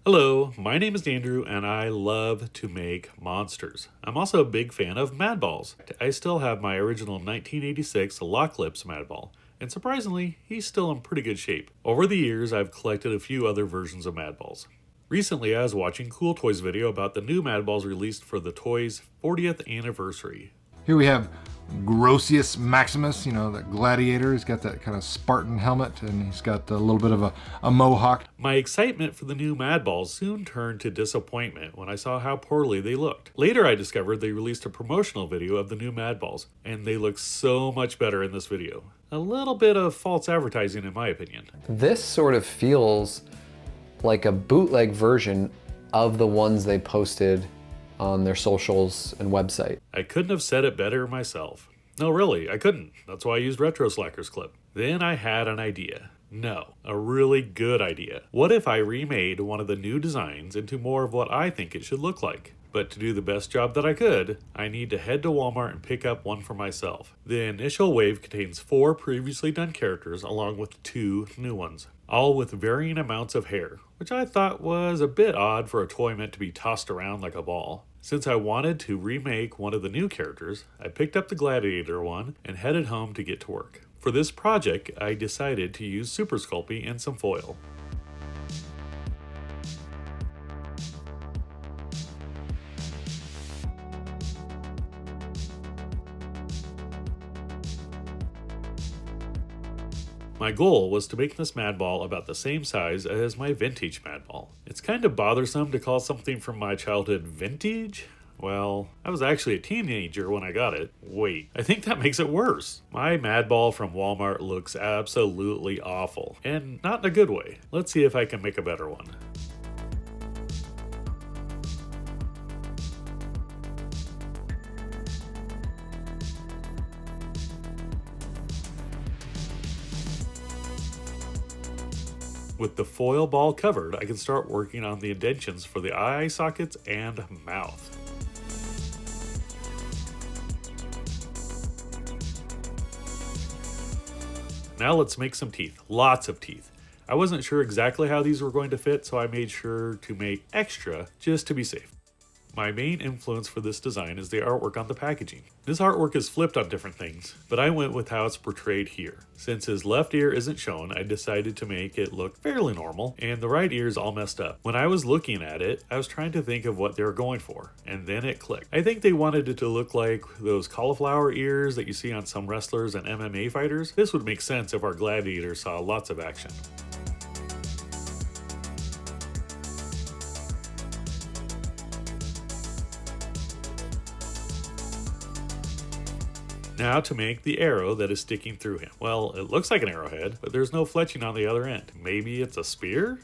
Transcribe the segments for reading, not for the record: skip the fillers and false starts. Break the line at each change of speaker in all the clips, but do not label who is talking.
Hello, my name is Andrew and I love to make monsters. I'm also a big fan of Madballs. I still have my original 1986 Lock Lips Madball, and surprisingly, he's still in pretty good shape. Over the years, I've collected a few other versions of Madballs. Recently, I was watching CoolToys video about the new Madballs released for the toy's 40th anniversary.
Here we have Grossius Maximus, that gladiator. He's got that kind of Spartan helmet, and he's got a little bit of a mohawk.
My excitement for the new Madballs soon turned to disappointment when I saw how poorly they looked. Later, I discovered they released a promotional video of the new Madballs, and they look so much better in this video. A little bit of false advertising in my opinion.
This sort of feels like a bootleg version of the ones they posted on their socials and website.
I couldn't have said it better myself. No, really, I couldn't. That's why I used Retro Slacker's clip. Then I had an idea. No, a really good idea. What if I remade one of the new designs into more of what I think it should look like? But to do the best job that I could, I need to head to Walmart and pick up one for myself. The initial wave contains 4 previously done characters along with 2 new ones, all with varying amounts of hair, which I thought was a bit odd for a toy meant to be tossed around like a ball. Since I wanted to remake one of the new characters, I picked up the Gladiator one and headed home to get to work. For this project, I decided to use Super Sculpey and some foil. My goal was to make this Madball about the same size as my vintage Madball. It's kind of bothersome to call something from my childhood vintage. Well, I was actually a teenager when I got it. Wait, I think that makes it worse. My Madball from Walmart looks absolutely awful, and not in a good way. Let's see if I can make a better one. With the foil ball covered, I can start working on the indentions for the eye sockets and mouth. Now let's make some teeth, lots of teeth. I wasn't sure exactly how these were going to fit, so I made sure to make extra just to be safe. My main influence for this design is the artwork on the packaging. This artwork is flipped on different things, but I went with how it's portrayed here. Since his left ear isn't shown, I decided to make it look fairly normal, and the right ear is all messed up. When I was looking at it, I was trying to think of what they were going for, and then it clicked. I think they wanted it to look like those cauliflower ears that you see on some wrestlers and MMA fighters. This would make sense if our gladiator saw lots of action. Now to make the arrow that is sticking through him. Well, it looks like an arrowhead, but there's no fletching on the other end. Maybe it's a spear?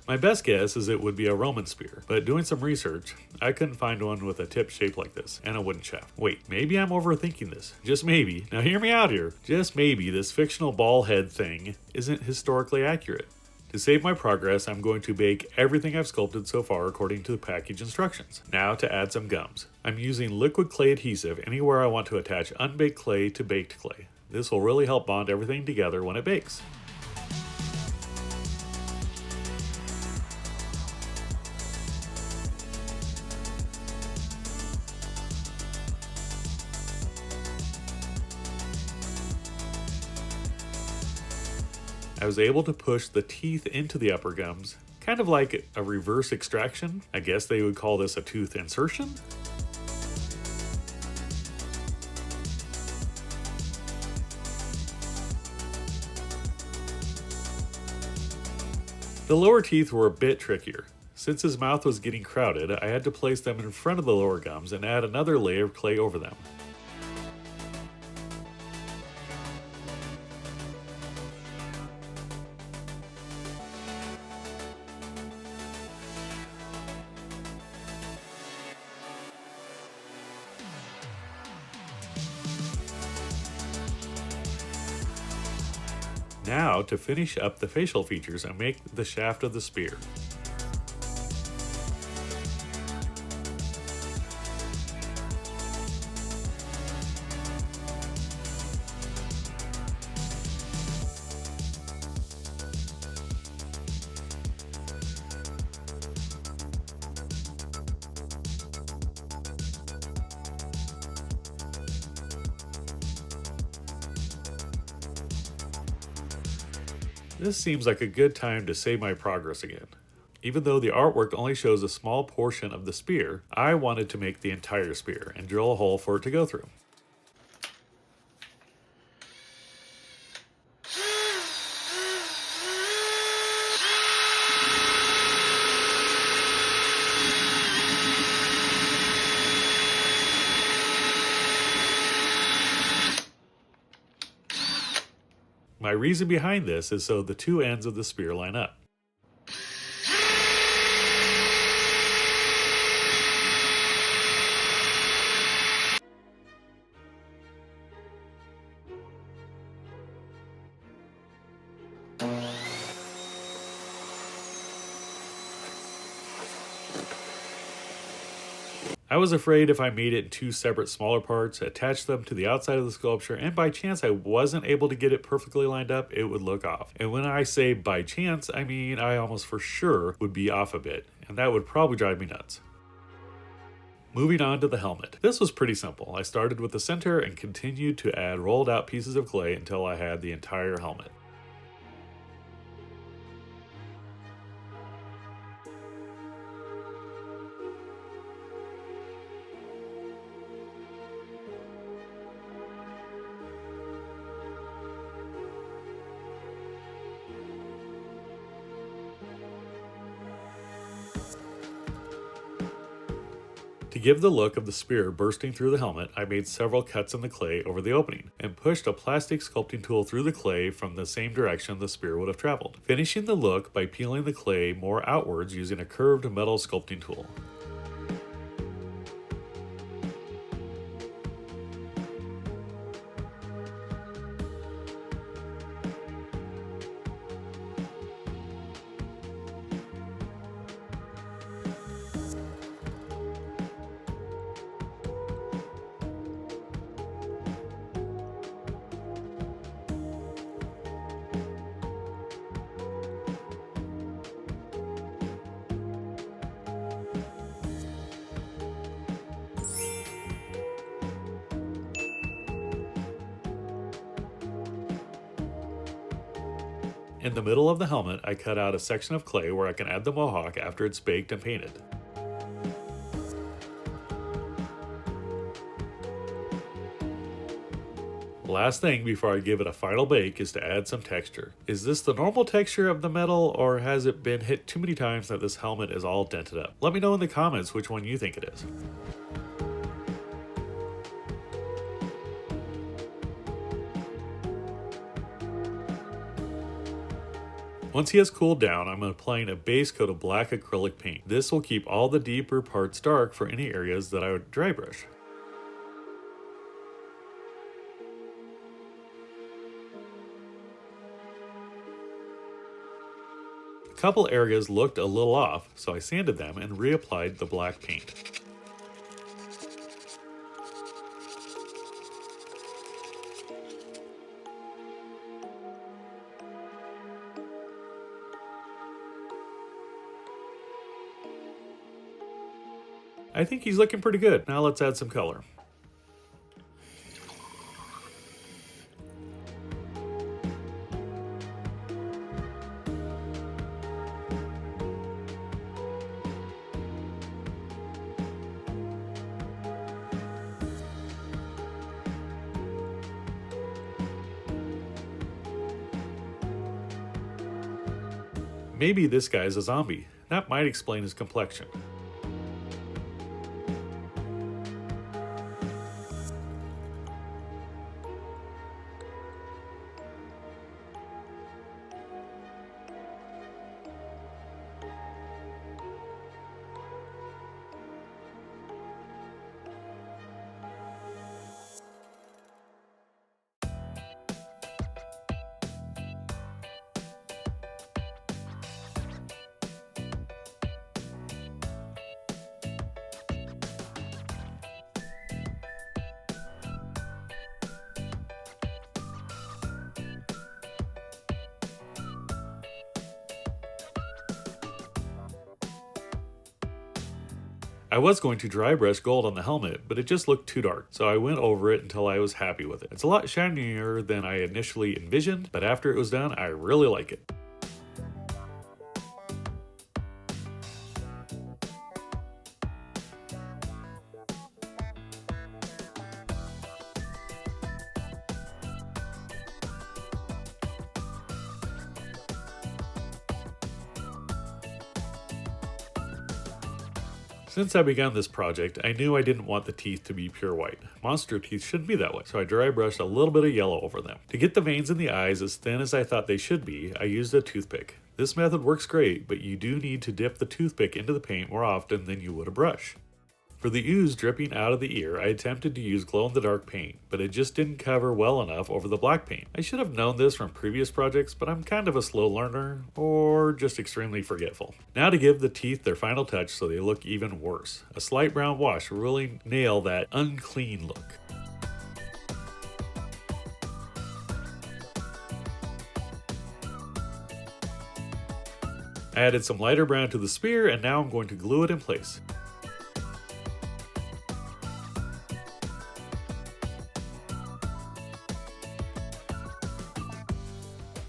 My best guess is it would be a Roman spear, but doing some research, I couldn't find one with a tip shaped like this, and a wooden shaft. Wait, maybe I'm overthinking this. Just maybe. Now hear me out here. Just maybe this fictional ball head thing isn't historically accurate. To save my progress, I'm going to bake everything I've sculpted so far according to the package instructions. Now to add some gums. I'm using liquid clay adhesive anywhere I want to attach unbaked clay to baked clay. This will really help bond everything together when it bakes. I was able to push the teeth into the upper gums, kind of like a reverse extraction. I guess they would call this a tooth insertion. The lower teeth were a bit trickier. Since his mouth was getting crowded, I had to place them in front of the lower gums and add another layer of clay over them. Now, to finish up the facial features and make the shaft of the spear. This seems like a good time to save my progress again. Even though the artwork only shows a small portion of the spear, I wanted to make the entire spear and drill a hole for it to go through. My reason behind this is so the two ends of the spear line up. I was afraid if I made it in two separate smaller parts, attached them to the outside of the sculpture, and by chance I wasn't able to get it perfectly lined up, it would look off. And when I say by chance, I mean I almost for sure would be off a bit, and that would probably drive me nuts. Moving on to the helmet. This was pretty simple. I started with the center and continued to add rolled out pieces of clay until I had the entire helmet. To give the look of the spear bursting through the helmet, I made several cuts in the clay over the opening, and pushed a plastic sculpting tool through the clay from the same direction the spear would have traveled, finishing the look by peeling the clay more outwards using a curved metal sculpting tool. In the middle of the helmet, I cut out a section of clay where I can add the mohawk after it's baked and painted. Last thing before I give it a final bake is to add some texture. Is this the normal texture of the metal, or has it been hit too many times that this helmet is all dented up? Let me know in the comments which one you think it is. Once he has cooled down, I'm applying a base coat of black acrylic paint. This will keep all the deeper parts dark for any areas that I would dry brush. A couple areas looked a little off, so I sanded them and reapplied the black paint. I think he's looking pretty good. Now let's add some color. Maybe this guy's a zombie. That might explain his complexion. I was going to dry brush gold on the helmet, but it just looked too dark, so I went over it until I was happy with it. It's a lot shinier than I initially envisioned, but after it was done, I really like it. Since I began this project, I knew I didn't want the teeth to be pure white. Monster teeth shouldn't be that way, so I dry brushed a little bit of yellow over them. To get the veins in the eyes as thin as I thought they should be, I used a toothpick. This method works great, but you do need to dip the toothpick into the paint more often than you would a brush. For the ooze dripping out of the ear, I attempted to use glow-in-the-dark paint, but it just didn't cover well enough over the black paint. I should have known this from previous projects, but I'm kind of a slow learner, or just extremely forgetful. Now to give the teeth their final touch so they look even worse. A slight brown wash will really nail that unclean look. I added some lighter brown to the spear, and now I'm going to glue it in place.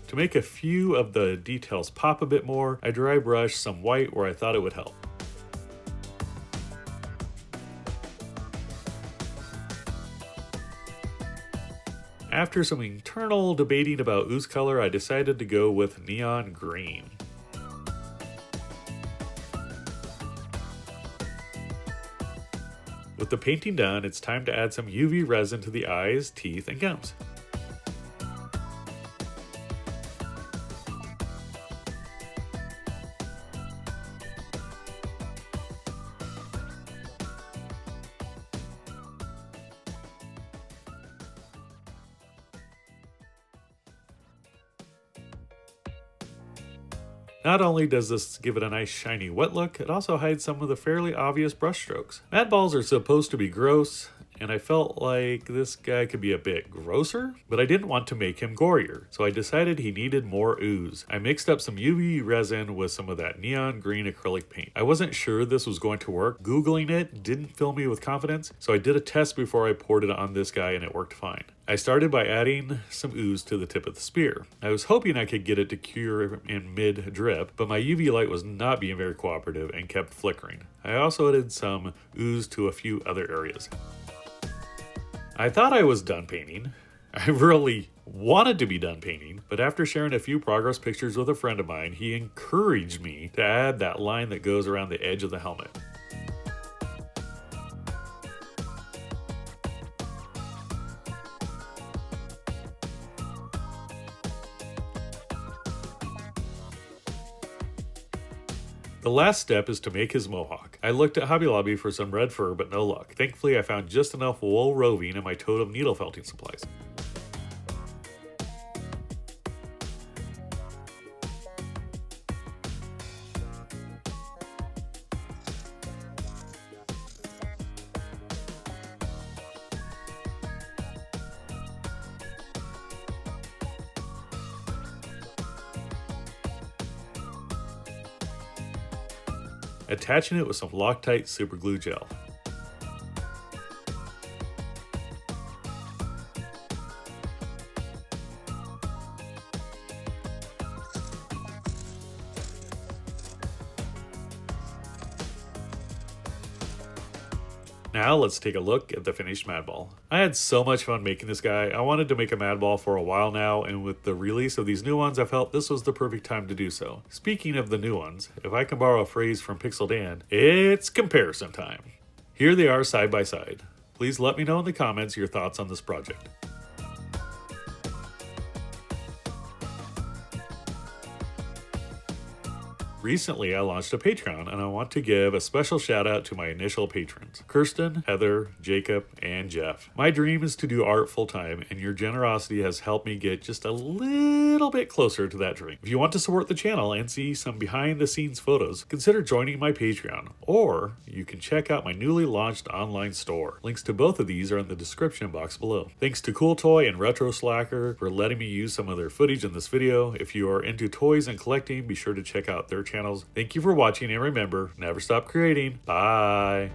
To make a few of the details pop a bit more, I dry brushed some white where I thought it would help. After some internal debating about ooze color, I decided to go with neon green. With the painting done, it's time to add some UV resin to the eyes, teeth, and gums. Not only does this give it a nice shiny wet look, it also hides some of the fairly obvious brush strokes. Madballs are supposed to be gross, and I felt like this guy could be a bit grosser, but I didn't want to make him gorier, so I decided he needed more ooze. I mixed up some UV resin with some of that neon green acrylic paint. I wasn't sure this was going to work. Googling it didn't fill me with confidence, so I did a test before I poured it on this guy and it worked fine. I started by adding some ooze to the tip of the spear. I was hoping I could get it to cure in mid-drip, but my UV light was not being very cooperative and kept flickering. I also added some ooze to a few other areas. I thought I was done painting. I really wanted to be done painting, but after sharing a few progress pictures with a friend of mine, he encouraged me to add that line that goes around the edge of the helmet. The last step is to make his mohawk. I looked at Hobby Lobby for some red fur, but no luck. Thankfully, I found just enough wool roving in my tote of needle felting supplies. Attaching it with some Loctite super glue gel. Now let's take a look at the finished Madball. I had so much fun making this guy. I wanted to make a Madball for a while now, and with the release of these new ones, I felt this was the perfect time to do so. Speaking of the new ones, if I can borrow a phrase from Pixel Dan, it's comparison time. Here they are side by side. Please let me know in the comments your thoughts on this project. Recently, I launched a Patreon, and I want to give a special shout out to my initial patrons, Kirsten, Heather, Jacob, and Jeff. My dream is to do art full time, and your generosity has helped me get just a little bit closer to that dream. If you want to support the channel and see some behind the scenes photos, consider joining my Patreon, or you can check out my newly launched online store. Links to both of these are in the description box below. Thanks to CoolToy and Retro Slacker for letting me use some of their footage in this video. If you are into toys and collecting, be sure to check out their channels. Thank you for watching, and remember, never stop creating. Bye.